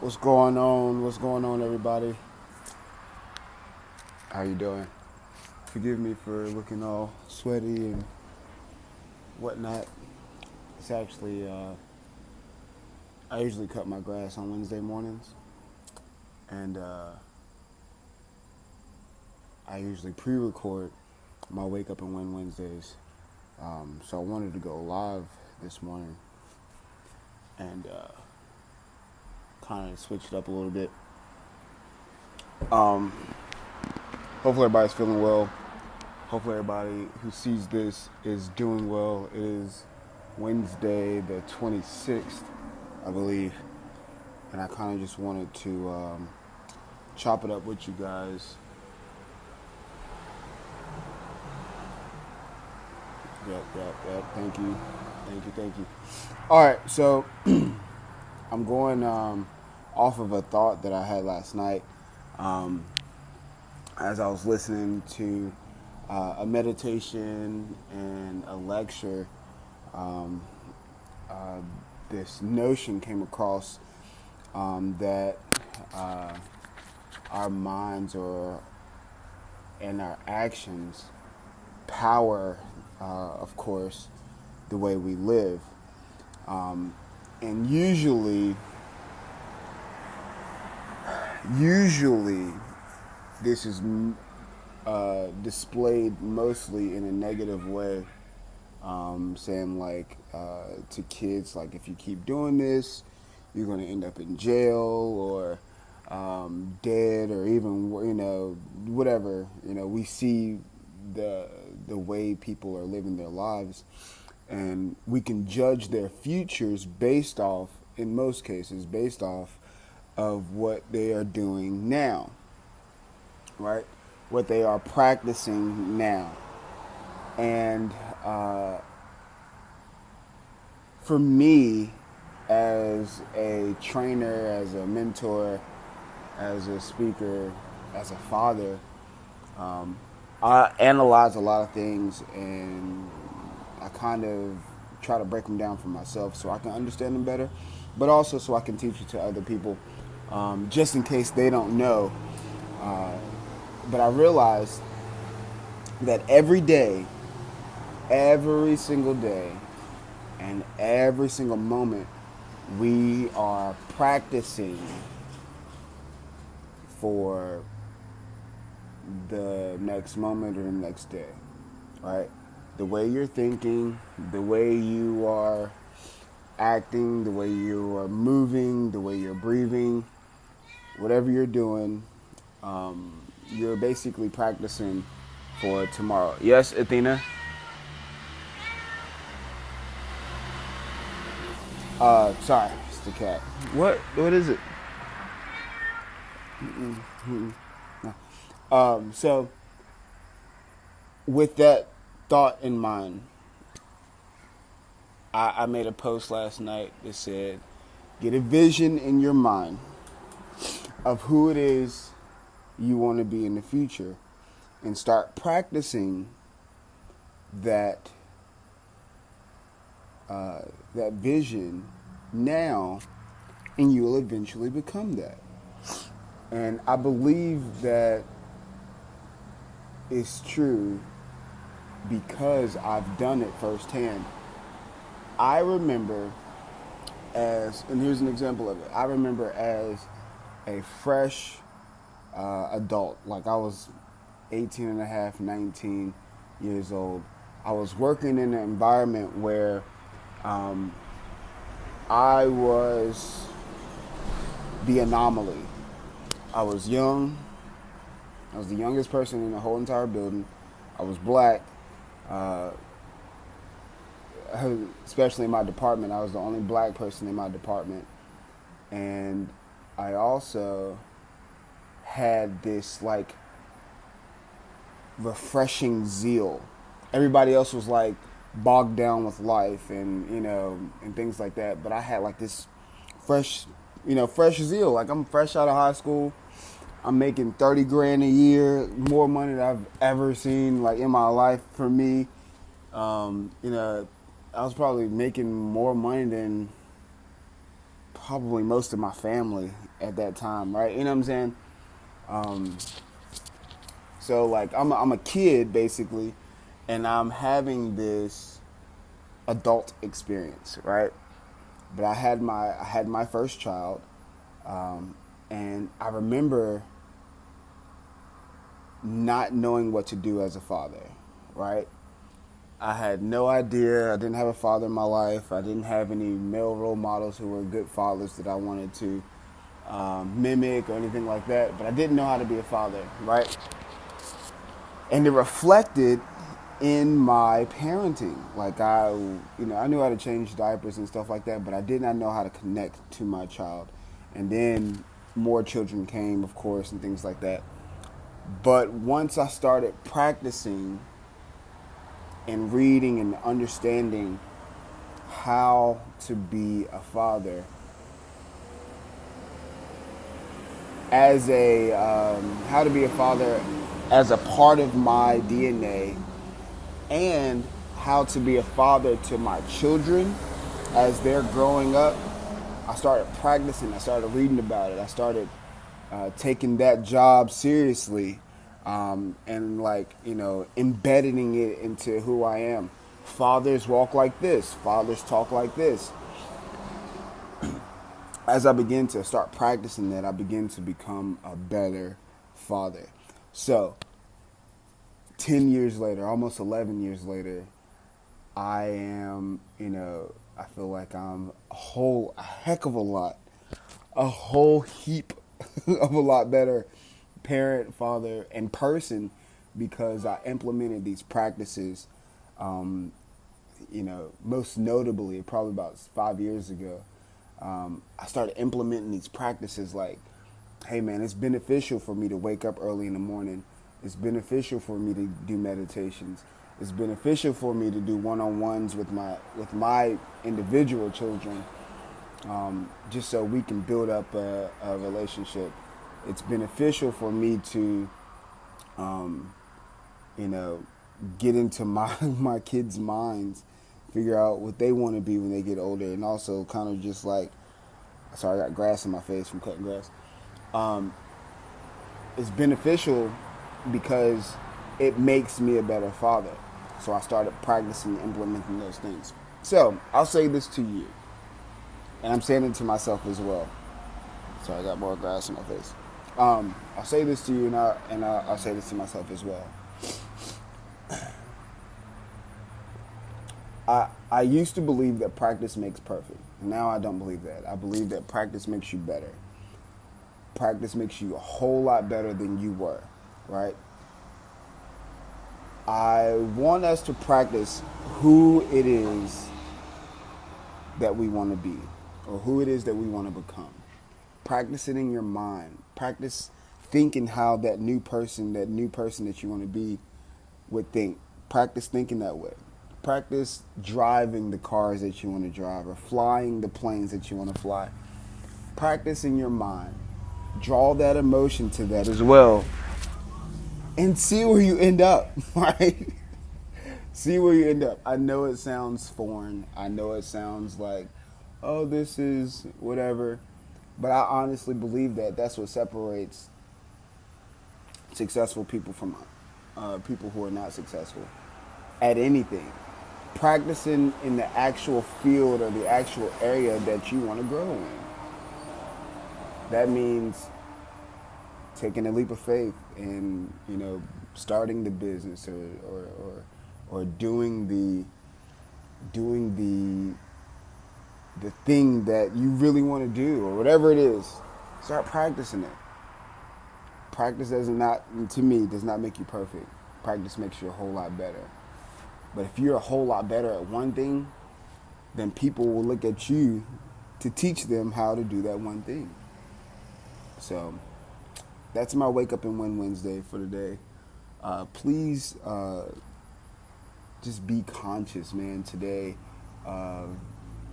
What's going on? What's going on, everybody? How you doing? Forgive me for looking all sweaty and whatnot. It's actually, I usually cut my grass on Wednesday mornings, and I usually pre-record my Wake Up and Win Wednesdays. So I wanted to go live this morning and kind of switch it up a little bit. Hopefully everybody's feeling well. Hopefully everybody who sees this is doing well. It is Wednesday the 26th, I believe. And I kind of just wanted to chop it up with you guys. Yep. Thank you. All right, so I'm going off of a thought that I had last night as I was listening to a meditation and a lecture. Um, this notion came across that our minds and our actions power, of course, the way we live. And usually this is displayed mostly in a negative way, saying like to kids, like if you keep doing this, you're going to end up in jail or dead, or even whatever. We see the way people are living their lives, and we can judge their futures based off, in most cases, based off of what they are doing now, right? What they are practicing now. And for me, as a trainer, as a mentor, as a speaker, as a father, I analyze a lot of things, and I kind of try to break them down for myself so I can understand them better, but also so I can teach it to other people, just in case they don't know. But I realized that every day, every single day, and every single moment, we are practicing for the next moment or the next day, right? The way you're thinking, the way you are acting, the way you are moving, the way you're breathing, whatever you're doing, you're basically practicing for tomorrow. Yes, Athena? Sorry, it's the cat. What is it? So, with that thought in mind, I made a post last night that said, get a vision in your mind of who it is you want to be in the future, and start practicing that that vision now, and you will eventually become that. And I believe that it's true because I've done it firsthand. I remember and here's an example of it. I remember as a fresh adult, like I was 18 and a half, 19 years old. I was working in an environment where I was the anomaly. I was young. I was the youngest person in the whole entire building. I was black. Especially in my department, I was the only black person in my department. And I also had this like refreshing zeal. Everybody else was like bogged down with life and and things like that, but I had like this fresh fresh zeal. Like, I'm fresh out of high school. I'm making 30 grand a year, more money than I've ever seen like in my life. For me, I was probably making more money than probably most of my family at that time, right? You know what I'm saying? Um, so like I'm a kid basically, and I'm having this adult experience, right? But I had my first child, um, and I remember not knowing what to do as a father, right? I had no idea. I didn't have a father in my life. I didn't have any male role models who were good fathers that I wanted to mimic or anything like that. But I didn't know how to be a father, right? And it reflected in my parenting. Like I knew how to change diapers and stuff like that, but I did not know how to connect to my child. And then more children came, of course, and things like that. But once I started practicing and reading and understanding how to be a father as a how to be a father as a part of my DNA, and how to be a father to my children as they're growing up. I started practicing. I started reading about it. I started taking that job seriously, and like embedding it into who I am. Fathers walk like this. Fathers talk like this. As I begin to start practicing that, I begin to become a better father. So, 10 years later, almost 11 years later, I am, I feel like I'm a heck of a whole heap of a lot better parent, father, and person because I implemented these practices, most notably, probably about 5 years ago. I started implementing these practices like, hey man, it's beneficial for me to wake up early in the morning. It's beneficial for me to do meditations. It's beneficial for me to do one-on-ones with my individual children, just so we can build up a relationship. It's beneficial for me to, um, you know, get into my my kids' minds, figure out what they want to be when they get older, and also kind of just like, sorry, I got grass in my face from cutting grass. Um, it's beneficial because it makes me a better father. So I started practicing implementing those things. So I'll say this to you, and I'm saying it to myself as well. Sorry, I got more grass in my face. I'll say this to you, and I'll say this to myself as well. I used to believe that practice makes perfect. Now I don't believe that. I believe that practice makes you better. Practice makes you a whole lot better than you were, right? I want us to practice who it is that we want to be or who it is that we want to become. Practice it in your mind. Practice thinking how that new person that you want to be would think. Practice thinking that way. Practice driving the cars that you want to drive or flying the planes that you want to fly. Practice in your mind. Draw that emotion to that as well and see where you end up, right? See where you end up. I know it sounds foreign. I know it sounds like, oh, this is whatever. But I honestly believe that that's what separates successful people from people who are not successful at anything. Practicing in the actual field or the actual area that you want to grow in. That means taking a leap of faith and starting the business or doing the thing that you really want to do or whatever it is. Start practicing it. Practice does not make you perfect. Practice makes you a whole lot better. But if you're a whole lot better at one thing, then people will look at you to teach them how to do that one thing. So that's my Wake Up and Win Wednesday for today. Please just be conscious, man, today of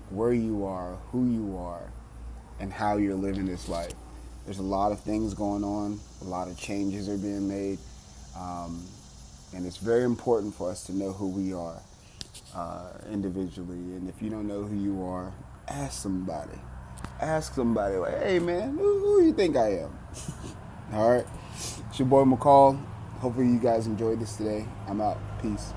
where you are, who you are, and how you're living this life. There's a lot of things going on. A lot of changes are being made. And it's very important for us to know who we are individually. And if you don't know who you are, ask somebody. Ask somebody like, hey man, who you think I am? All right. It's your boy McCall. Hopefully you guys enjoyed this today. I'm out. Peace.